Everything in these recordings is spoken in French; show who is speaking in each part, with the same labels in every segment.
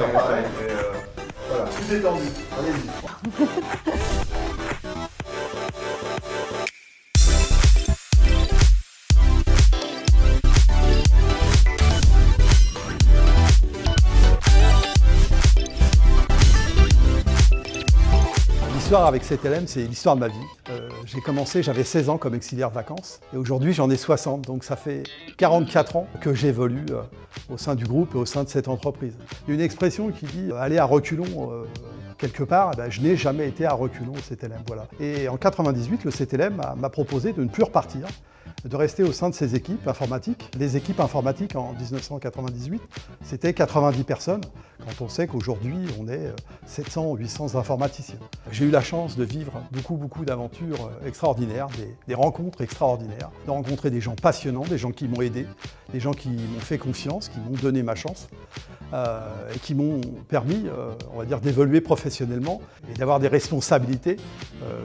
Speaker 1: pareil, mais voilà, tout détendu. Allez-y.
Speaker 2: L'histoire avec CTLM, c'est l'histoire de ma vie. J'ai commencé, j'avais 16 ans comme auxiliaire de vacances et aujourd'hui j'en ai 60, donc ça fait 44 ans que j'évolue au sein du groupe et au sein de cette entreprise. Il y a une expression qui dit « aller à reculons quelque part », je n'ai jamais été à reculons au CTLM. Voilà. Et en 98, le CTLM m'a proposé de ne plus repartir, de rester au sein de ses équipes informatiques. Les équipes informatiques en 1998, c'était 90 personnes, quand on sait qu'aujourd'hui, on est 700 ou 800 informaticiens. J'ai eu la chance de vivre beaucoup d'aventures extraordinaires, des rencontres extraordinaires, de rencontrer des gens passionnants, des gens qui m'ont aidé, des gens qui m'ont fait confiance, qui m'ont donné ma chance et qui m'ont permis, on va dire, d'évoluer professionnellement et d'avoir des responsabilités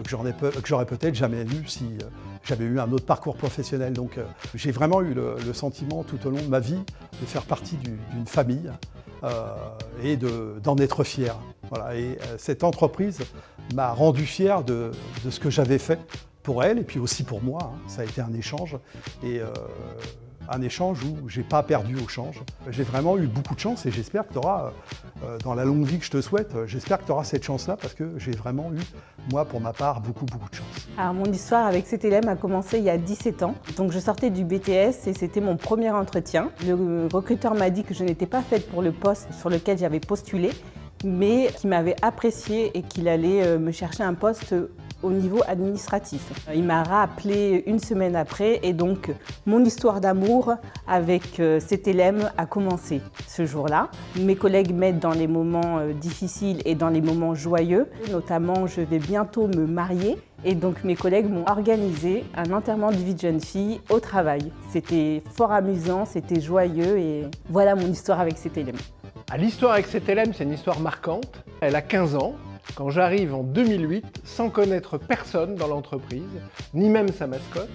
Speaker 2: que j'aurais peut-être jamais eues si j'avais eu un autre parcours professionnel. Donc j'ai vraiment eu le sentiment tout au long de ma vie de faire partie d'une famille et d'en être fier. Voilà. Et cette entreprise m'a rendu fier de ce que j'avais fait pour elle et puis aussi pour moi. Ça a été un échange. Et un échange où je n'ai pas perdu au change. J'ai vraiment eu beaucoup de chance et j'espère que tu auras, dans la longue vie que je te souhaite, j'espère que tu auras cette chance-là parce que j'ai vraiment eu, moi, pour ma part, beaucoup de chance.
Speaker 3: Alors, mon histoire avec CTLM a commencé il y a 17 ans. Donc, je sortais du BTS et c'était mon premier entretien. Le recruteur m'a dit que je n'étais pas faite pour le poste sur lequel j'avais postulé, mais qu'il m'avait apprécié et qu'il allait me chercher un poste au niveau administratif. Il m'a rappelé une semaine après et donc mon histoire d'amour avec CTLM a commencé ce jour-là. Mes collègues m'aident dans les moments difficiles et dans les moments joyeux. Notamment, je vais bientôt me marier et donc mes collègues m'ont organisé un enterrement de vie de jeune fille au travail. C'était fort amusant, c'était joyeux et voilà mon histoire avec CTLM.
Speaker 4: L'histoire avec CTLM, c'est une histoire marquante. Elle a 15 ans. Quand j'arrive en 2008, sans connaître personne dans l'entreprise, ni même sa mascotte,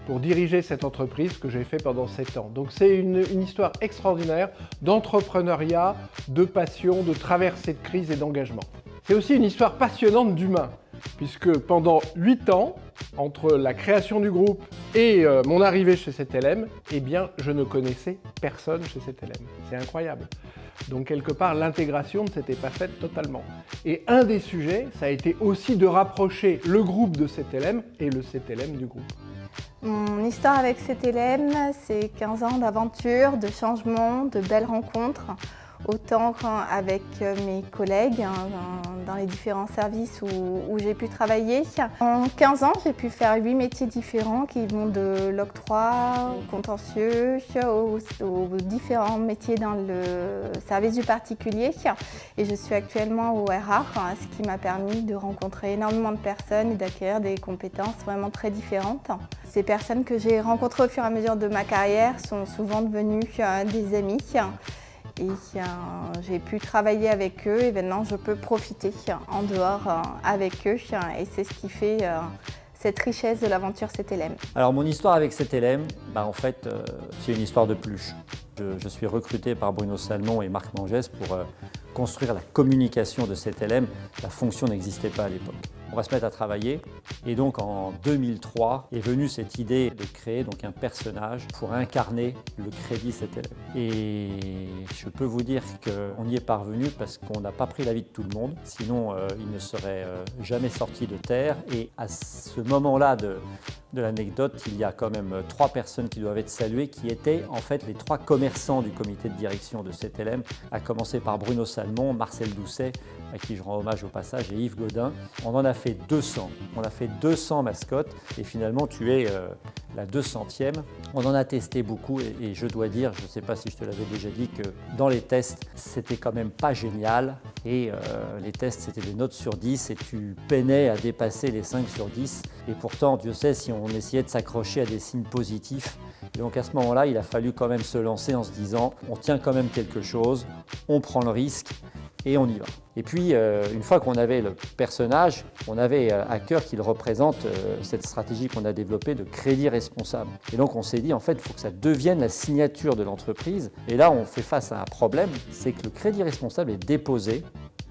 Speaker 4: pour diriger cette entreprise que j'ai fait pendant 7 ans. Donc c'est une histoire extraordinaire d'entrepreneuriat, de passion, de traversée de crise et d'engagement. C'est aussi une histoire passionnante d'humain, puisque pendant 8 ans, entre la création du groupe et mon arrivée chez CTLM, eh bien, je ne connaissais personne chez CTLM. C'est incroyable. Donc quelque part, l'intégration ne s'était pas faite totalement. Et un des sujets, ça a été aussi de rapprocher le groupe de CTLM et le CTLM du groupe.
Speaker 5: Mon histoire avec CTLM, c'est 15 ans d'aventure, de changement, de belles rencontres. Autant avec mes collègues dans les différents services où j'ai pu travailler. En 15 ans, j'ai pu faire 8 métiers différents qui vont de l'octroi au contentieux, aux différents métiers dans le service du particulier. Et je suis actuellement au RH, ce qui m'a permis de rencontrer énormément de personnes et d'acquérir des compétences vraiment très différentes. Ces personnes que j'ai rencontrées au fur et à mesure de ma carrière sont souvent devenues des amis. Et j'ai pu travailler avec eux et maintenant je peux profiter en dehors avec eux et c'est ce qui fait cette richesse de l'aventure CTLM.
Speaker 6: Alors mon histoire avec CTLM, en fait c'est une histoire de pluche. Je suis recruté par Bruno Salmon et Marc Mangès pour construire la communication de CTLM. La fonction n'existait pas à l'époque. On va se mettre à travailler et donc en 2003 est venue cette idée de créer donc un personnage pour incarner le crédit CTLM. Et je peux vous dire qu'on y est parvenu parce qu'on n'a pas pris l'avis de tout le monde, sinon il ne serait jamais sorti de terre. Et à ce moment-là de l'anecdote, il y a quand même 3 personnes qui doivent être saluées, qui étaient en fait les 3 commerçants du comité de direction de CTLM, à commencer par Bruno Salmon, Marcel Doucet, à qui je rends hommage au passage, et Yves Godin. On en a fait 200. On a fait 200 mascottes et finalement tu es la 200e. On en a testé beaucoup et je dois dire, je ne sais pas si je te l'avais déjà dit, que dans les tests, c'était quand même pas génial. Et les tests, c'était des notes sur 10 et tu peinais à dépasser les 5 sur 10. Et pourtant, Dieu sait si on essayait de s'accrocher à des signes positifs. Et donc à ce moment-là, il a fallu quand même se lancer en se disant, on tient quand même quelque chose, on prend le risque. et on y va. Et puis, une fois qu'on avait le personnage, on avait à cœur qu'il représente cette stratégie qu'on a développée de crédit responsable. Et donc, on s'est dit, en fait, il faut que ça devienne la signature de l'entreprise. Et là, on fait face à un problème, c'est que le crédit responsable est déposé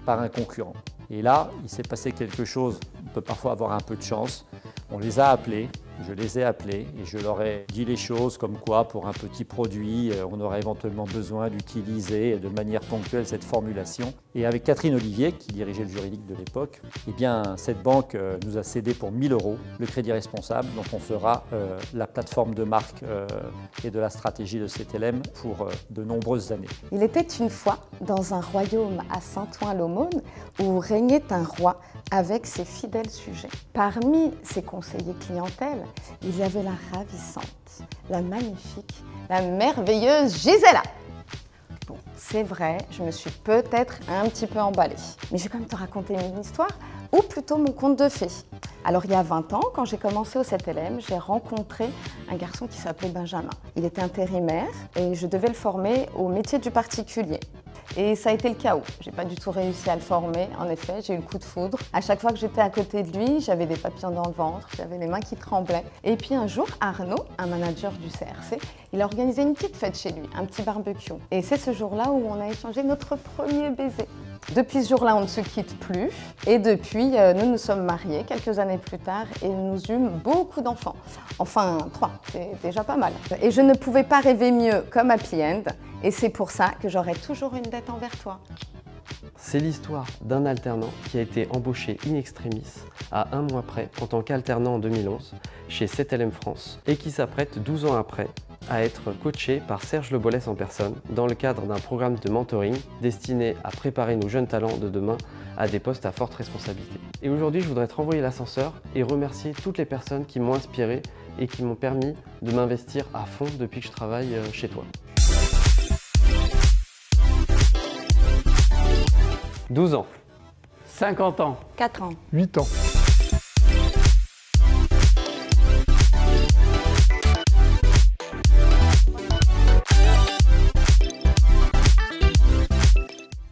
Speaker 6: par un concurrent. Et là, il s'est passé quelque chose, on peut parfois avoir un peu de chance. On les a appelés, je les ai appelés et je leur ai dit les choses comme quoi pour un petit produit, on aurait éventuellement besoin d'utiliser de manière ponctuelle cette formulation. Et avec Catherine Olivier, qui dirigeait le juridique de l'époque, eh bien, cette banque nous a cédé pour 1 000 € le crédit responsable. Donc on fera la plateforme de marque et de la stratégie de CTLM pour de nombreuses années.
Speaker 7: Il était une fois dans un royaume à Saint-Ouen-l'Aumône où régnait un roi avec ses fidèles sujets. Parmi ses conseillers clientèle, il y avait la ravissante, la magnifique, la merveilleuse Gisela. Bon, c'est vrai, je me suis peut-être un petit peu emballée, mais je vais quand même te raconter une histoire, ou plutôt mon conte de fées. Alors il y a 20 ans, quand j'ai commencé au 7LM, j'ai rencontré un garçon qui s'appelait Benjamin. Il était intérimaire et je devais le former au métier du particulier. Et ça a été le chaos. J'ai pas du tout réussi à le former. En effet, j'ai eu le coup de foudre. À chaque fois que j'étais à côté de lui, j'avais des papillons dans le ventre, j'avais les mains qui tremblaient. Et puis un jour, Arnaud, un manager du CRC, il a organisé une petite fête chez lui, un petit barbecue. Et c'est ce jour-là où on a échangé notre premier baiser. Depuis ce jour-là, on ne se quitte plus. Et depuis, nous nous sommes mariés quelques années plus tard et nous eûmes beaucoup d'enfants. Enfin, 3, c'est déjà pas mal. Et je ne pouvais pas rêver mieux comme happy end. Et c'est pour ça que j'aurai toujours une dette envers toi.
Speaker 8: C'est l'histoire d'un alternant qui a été embauché in extremis à 1 mois près en tant qu'alternant en 2011 chez 7LM France et qui s'apprête 12 ans après à être coaché par Serge Le Bollès en personne dans le cadre d'un programme de mentoring destiné à préparer nos jeunes talents de demain à des postes à forte responsabilité. Et aujourd'hui, je voudrais te renvoyer l'ascenseur et remercier toutes les personnes qui m'ont inspiré et qui m'ont permis de m'investir à fond depuis que je travaille chez toi.
Speaker 9: 12 ans. 50 ans.
Speaker 7: 4 ans.
Speaker 4: 8 ans.